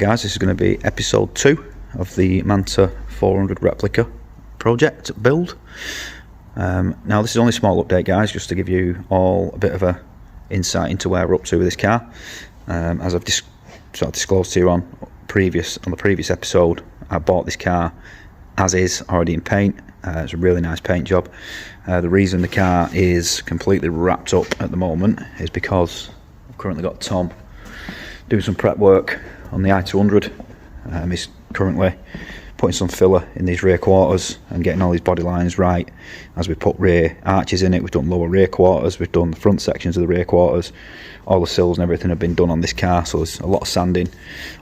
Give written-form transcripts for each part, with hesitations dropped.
guys, this is going to be episode 2 of the Manta 400 replica project build. Now this is only a small update guys, just to give you all a bit of a insight into where we're up to with this car. As I've sort of disclosed to you on the previous episode, I bought this car as is, already in paint. It's a really nice paint job. The reason the car is completely wrapped up at the moment is because I've currently got Tom doing some prep work on the i200. He's currently putting some filler in these rear quarters and getting all these body lines right. As we put rear arches in it, we've done lower rear quarters, we've done the front sections of the rear quarters. All the sills and everything have been done on this car, so there's a lot of sanding,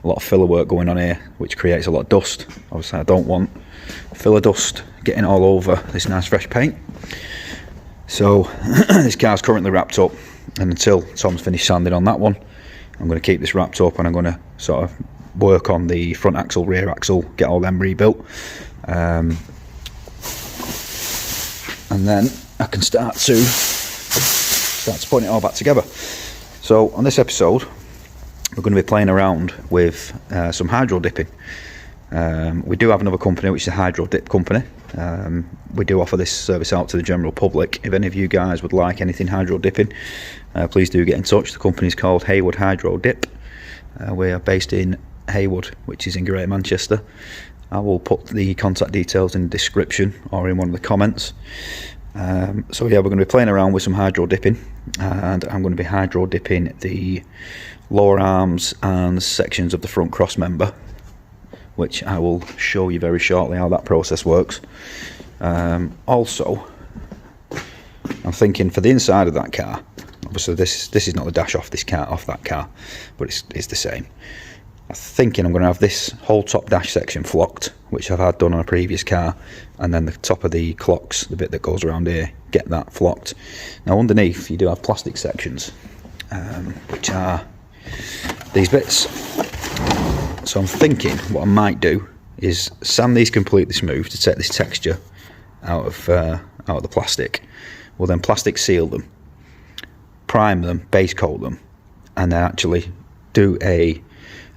a lot of filler work going on here, which creates a lot of dust. Obviously I don't want filler dust getting all over this nice fresh paint. So this car's currently wrapped up, and until Tom's finished sanding on that one, I'm going to keep this wrapped up, and I'm going to sort of work on the front axle, rear axle, get all them rebuilt, and then I can start to put it all back together. So on this episode we're going to be playing around with some hydro dipping. We do have another company which is a hydro dip company. We do offer this service out to the general public. If any of you guys would like anything hydro dipping, please do get in touch. The company is called Haywood Hydro Dip. We are based in Haywood, which is in Greater Manchester. I will put the contact details in the description or in one of the comments. So yeah, we're going to be playing around with some hydro dipping, and I'm going to be hydro dipping the lower arms and sections of the front cross member, which I will show you very shortly how that process works. Also, I'm thinking for the inside of that car, obviously this is not the dash off that car, but it's the same. I'm thinking I'm going to have this whole top dash section flocked, which I've had done on a previous car, and then the top of the clocks, the bit that goes around here, get that flocked. Now underneath you do have plastic sections, which are these bits. So I'm thinking what I might do is sand these completely smooth to take this texture out of the plastic. We'll then plastic seal them, prime them, base coat them, and then actually do a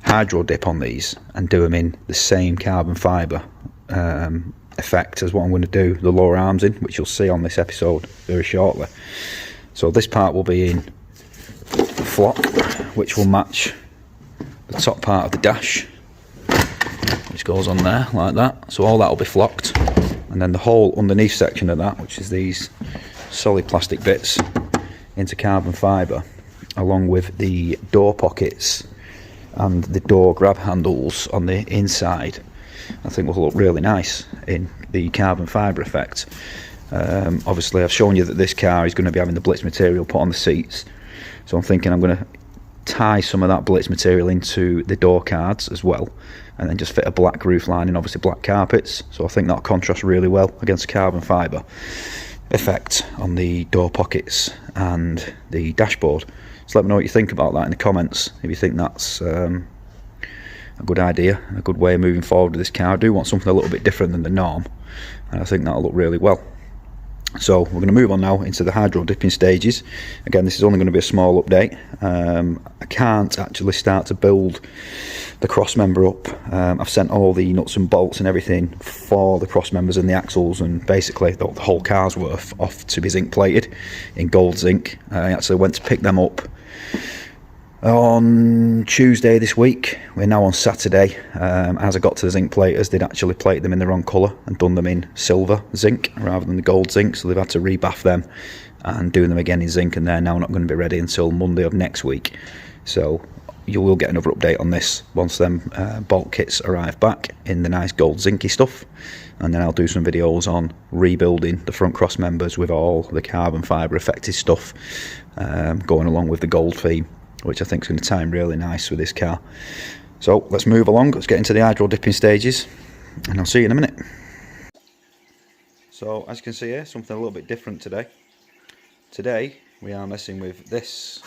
hydro dip on these and do them in the same carbon fibre effect as what I'm going to do the lower arms in, which you'll see on this episode very shortly. So this part will be in flock, which will match the top part of the dash, which goes on there like that. So all that will be flocked, and then the whole underneath section of that, which is these solid plastic bits, into carbon fibre, along with the door pockets and the door grab handles on the inside. I think will look really nice in the carbon fibre effect. Obviously I've shown you that this car is going to be having the blitz material put on the seats, so I'm thinking I'm going to tie some of that blitz material into the door cards as well, and then just fit a black roof lining, obviously black carpets, so I think that'll contrast really well against the carbon fibre effect on the door pockets and the dashboard. So let me know what you think about that in the comments, if you think that's a good idea, a good way of moving forward with this car. I do want something a little bit different than the norm, and I think that'll look really well. So we're going to move on now into the hydro dipping stages. Again, this is only going to be a small update. I can't actually start to build the cross member up. I've sent all the nuts and bolts and everything for the cross members and the axles, and basically the whole car's worth off to be zinc plated in gold zinc. I actually went to pick them up on Tuesday this week. We're now on Saturday. As I got to the zinc platers, they'd actually plated them in the wrong colour and done them in silver zinc rather than the gold zinc, so they've had to rebath them and do them again in zinc, and they're now not going to be ready until Monday of next week. So you will get another update on this once them bolt kits arrive back in the nice gold zinky stuff, and then I'll do some videos on rebuilding the front cross members with all the carbon fibre affected stuff going along with the gold theme, which I think is going to time really nice with this car. So let's move along, let's get into the hydro dipping stages, and I'll see you in a minute. So as you can see here, something a little bit different today. Today we are messing with this.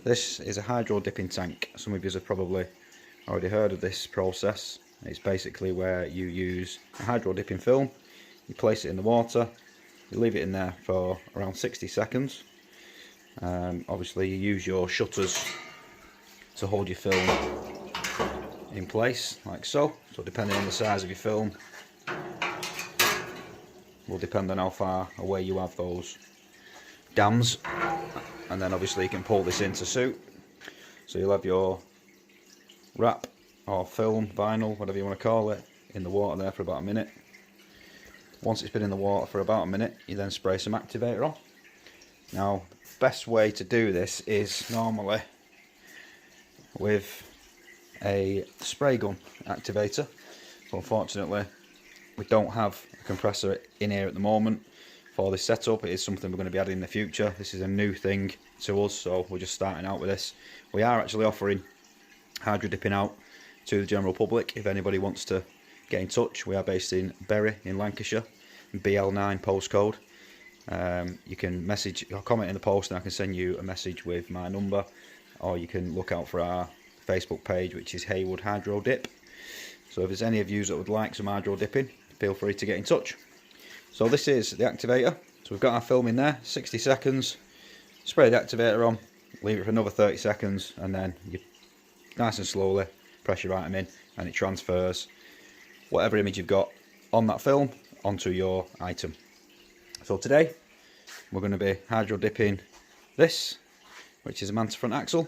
This is a hydro dipping tank. Some of you have probably already heard of this process. It's basically where you use a hydro dipping film, you place it in the water, you leave it in there for around 60 seconds. Obviously you use your shutters to hold your film in place like so. So depending on the size of your film will depend on how far away you have those dams, and then obviously you can pull this into suit. So you'll have your wrap or film, vinyl, whatever you want to call it, in the water there for about a minute. Once it's been in the water for about a minute, you then spray some activator on. Now, the best way to do this is normally with a spray gun activator. So unfortunately, we don't have a compressor in here at the moment for this setup. It is something we're going to be adding in the future. This is a new thing to us, so we're just starting out with this. We are actually offering hydro dipping out to the general public. If anybody wants to get in touch, we are based in Bury in Lancashire, BL9 postcode. You can message or comment in the post and I can send you a message with my number, or you can look out for our Facebook page, which is Haywood Hydro Dip. So if there's any of you that would like some hydro dipping, feel free to get in touch. So this is the activator. So we've got our film in there, 60 seconds, spray the activator on, leave it for another 30 seconds, and then you nice and slowly press your item in and it transfers whatever image you've got on that film onto your item. So today we're going to be hydro dipping this, which is a manta front axle,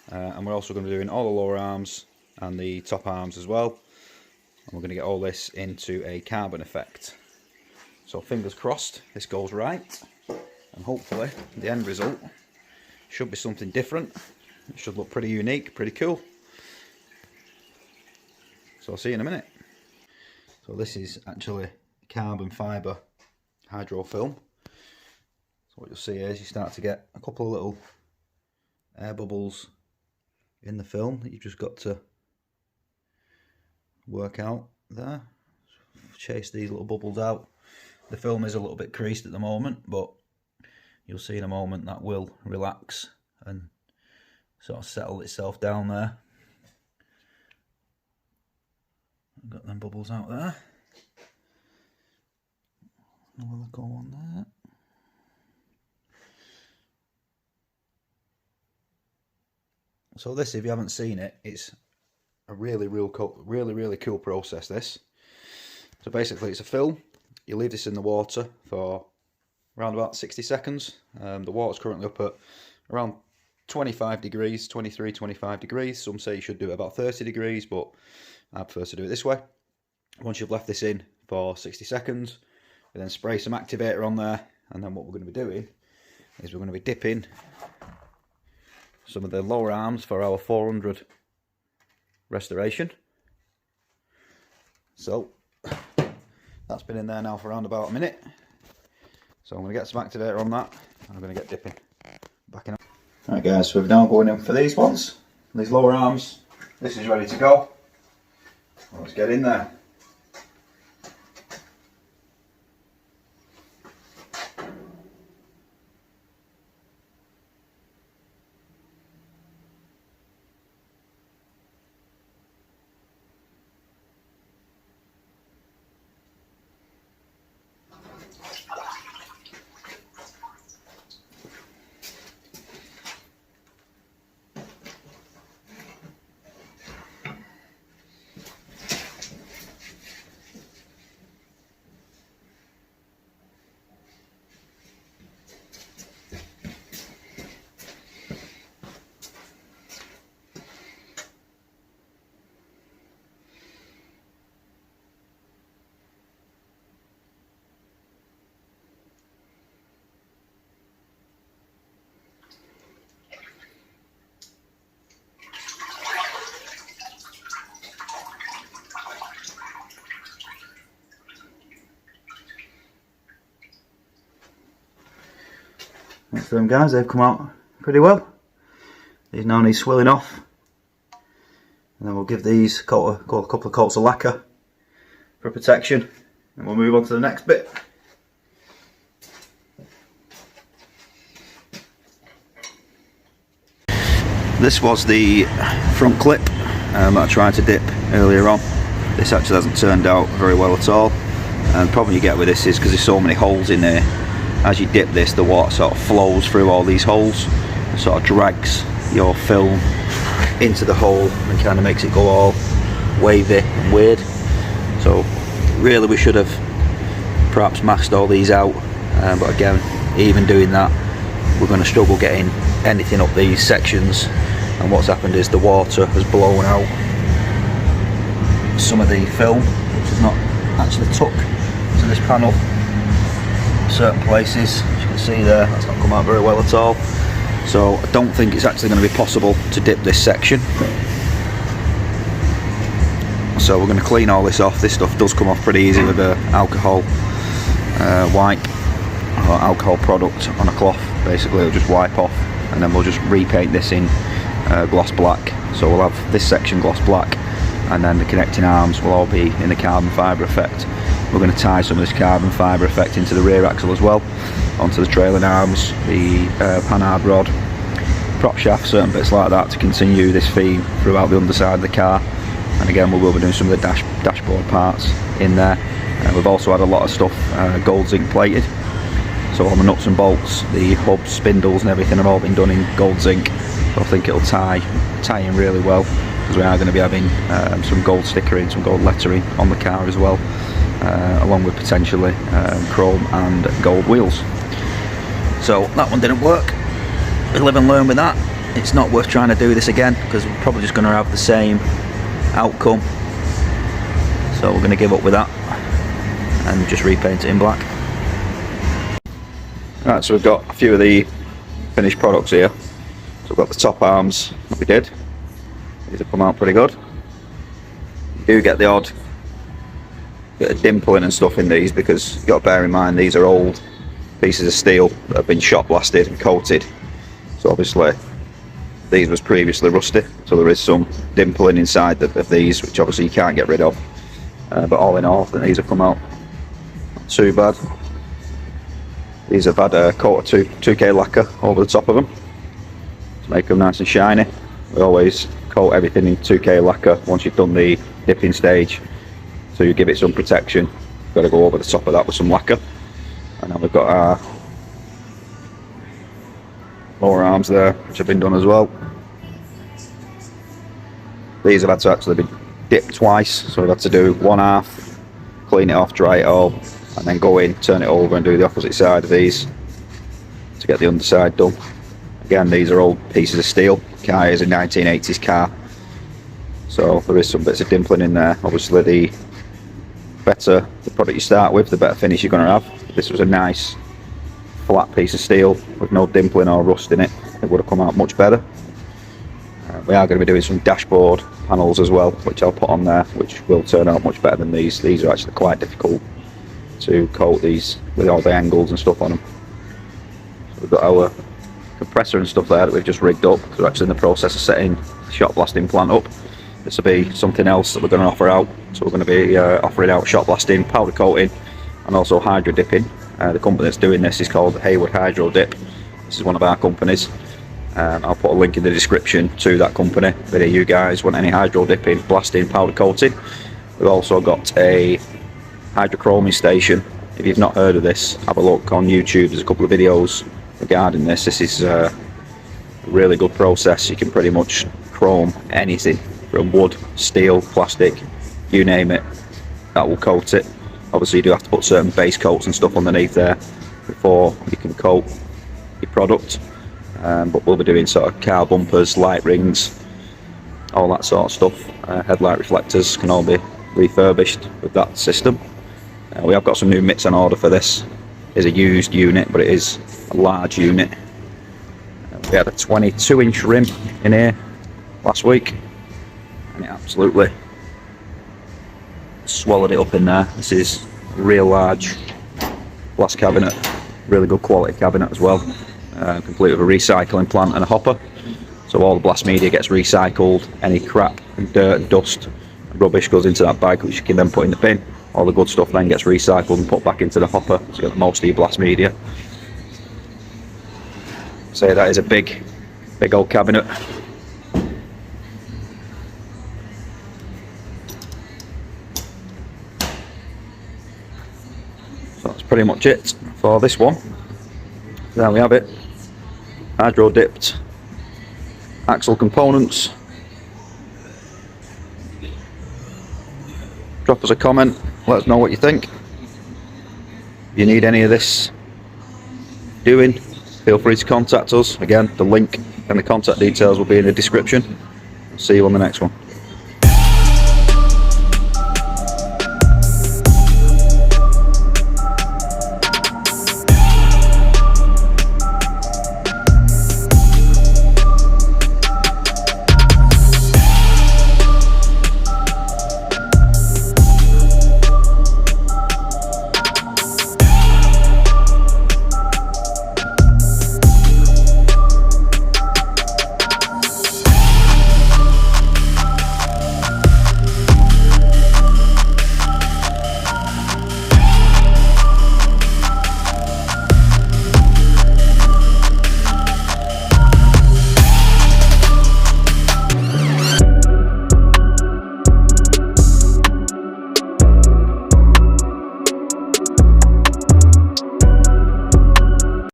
and we're also going to be doing all the lower arms and the top arms as well, and we're going to get all this into a carbon effect. So fingers crossed this goes right, and hopefully the end result should be something different. It should look pretty unique, pretty cool. So I'll see you in a minute. So this is actually carbon fibre hydro film. So what you'll see is you start to get a couple of little air bubbles in the film that you've just got to work out there. Chase these little bubbles out. The film is a little bit creased at the moment, but you'll see in a moment that will relax and sort of settle itself down there. I've got them bubbles out there. Another go on there. So this, if you haven't seen it, it's a really cool process, this. So basically it's a film. You leave this in the water for around about 60 seconds. The water's currently up at around 25 degrees, 23, 25 degrees. Some say you should do it about 30 degrees, but I prefer to do it this way. Once you've left this in for 60 seconds, we then spray some activator on there, and then what we're going to be doing is we're going to be dipping some of the lower arms for our 400 restoration. So that's been in there now for around about a minute. So I'm going to get some activator on that, and I'm going to get dipping back in. Right guys, so we're now going in for these ones, these lower arms. This is ready to go. Let's get in there. Thanks for them guys, they've come out pretty well. These now need swilling off, and then we'll give these a couple of coats of lacquer for protection, and we'll move on to the next bit. This was the front clip that I tried to dip earlier on. This actually hasn't turned out very well at all, and the problem you get with this is because there's so many holes in there. As you dip this, the water sort of flows through all these holes and sort of drags your film into the hole and kind of makes it go all wavy and weird. So really we should have perhaps maxed all these out, but again, even doing that, we're going to struggle getting anything up these sections. And what's happened is the water has blown out some of the film, which is not actually tuck to this panel. Certain places, as you can see there, that's not come out very well at all. So I don't think it's actually going to be possible to dip this section. So we're going to clean all this off. This stuff does come off pretty easy with the alcohol wipe or alcohol product on a cloth. Basically it'll just wipe off, and then we'll just repaint this in gloss black. So we'll have this section gloss black, and then the connecting arms will all be in the carbon fibre effect. We're going to tie some of this carbon fibre effect into the rear axle as well, onto the trailing arms, the panhard rod, prop shaft, certain bits like that, to continue this theme throughout the underside of the car. And again, we will be doing some of the dashboard parts in there. We've also had a lot of stuff gold zinc plated, so all the nuts and bolts, the hubs, spindles and everything have all been done in gold zinc. So I think it'll tie in really well, because we are going to be having some gold stickering, some gold lettering on the car as well, along with potentially chrome and gold wheels. So that one didn't work. We live and learn with that. It's not worth trying to do this again, because we're probably just going to have the same outcome. So we're going to give up with that and just repaint it in black. Right, so we've got a few of the finished products here. So we've got the top arms that we did. These have come out pretty good. You do get the odd bit of dimpling and stuff in these, because you've got to bear in mind these are old pieces of steel that have been shot blasted and coated. So obviously these was previously rusty, so there is some dimpling inside of these, which obviously you can't get rid of. But all in all, I think these have come out not too bad. These have had a coat of 2K lacquer over the top of them to make them nice and shiny. We always coat everything in 2K lacquer once you've done the dipping stage, so you give it some protection. You've got to go over the top of that with some lacquer. And then we've got our lower arms there, which have been done as well. These have had to actually be dipped twice, so we've had to do one half, clean it off, dry it all, and then go in, turn it over and do the opposite side of these to get the underside done. Again, these are old pieces of steel. The car is a 1980s car, so there is some bits of dimpling in there. Obviously the better the product you start with, the better finish you're going to have. This was a nice flat piece of steel with no dimpling or rust in it. It would have come out much better. We are going to be doing some dashboard panels as well, which I'll put on there, which will turn out much better than these. These are actually quite difficult to coat these with all the angles and stuff on them. So we've got our compressor and stuff there that we've just rigged up. So we're actually in the process of setting the shot blasting plant up. This will be something else that we're going to offer out. So we're going to be offering out shot blasting, powder coating and also hydro dipping. The company that's doing this is called Hayward Hydro Dip. This is one of our companies. I'll put a link in the description to that company. If any of you guys want any hydro dipping, blasting, powder coating. We've also got a hydrochroming station. If you've not heard of this, have a look on YouTube. There's a couple of videos regarding this. This is a really good process. You can pretty much chrome anything from wood, steel, plastic, you name it, that will coat it. Obviously you do have to put certain base coats and stuff underneath there before you can coat your product, but we'll be doing sort of car bumpers, light rings, all that sort of stuff. Headlight reflectors can all be refurbished with that system. We have got some new mitts on order for this. It is a used unit, but it is a large unit. We had a 22-inch rim in here last week, and it absolutely swallowed it up in there. This is a real large glass cabinet, really good quality cabinet as well, complete with a recycling plant and a hopper. So all the blast media gets recycled, any crap and dirt and dust and rubbish goes into that bag, which you can then put in the bin. All the good stuff then gets recycled and put back into the hopper, so you get most of your blast media. So that is a big old cabinet. So that's pretty much it for this one. There we have it. Hydro dipped axle components, drop us a comment, let us know what you think. If you need any of this doing, feel free to contact us. Again, the link and the contact details will be in the description. See you on the next one.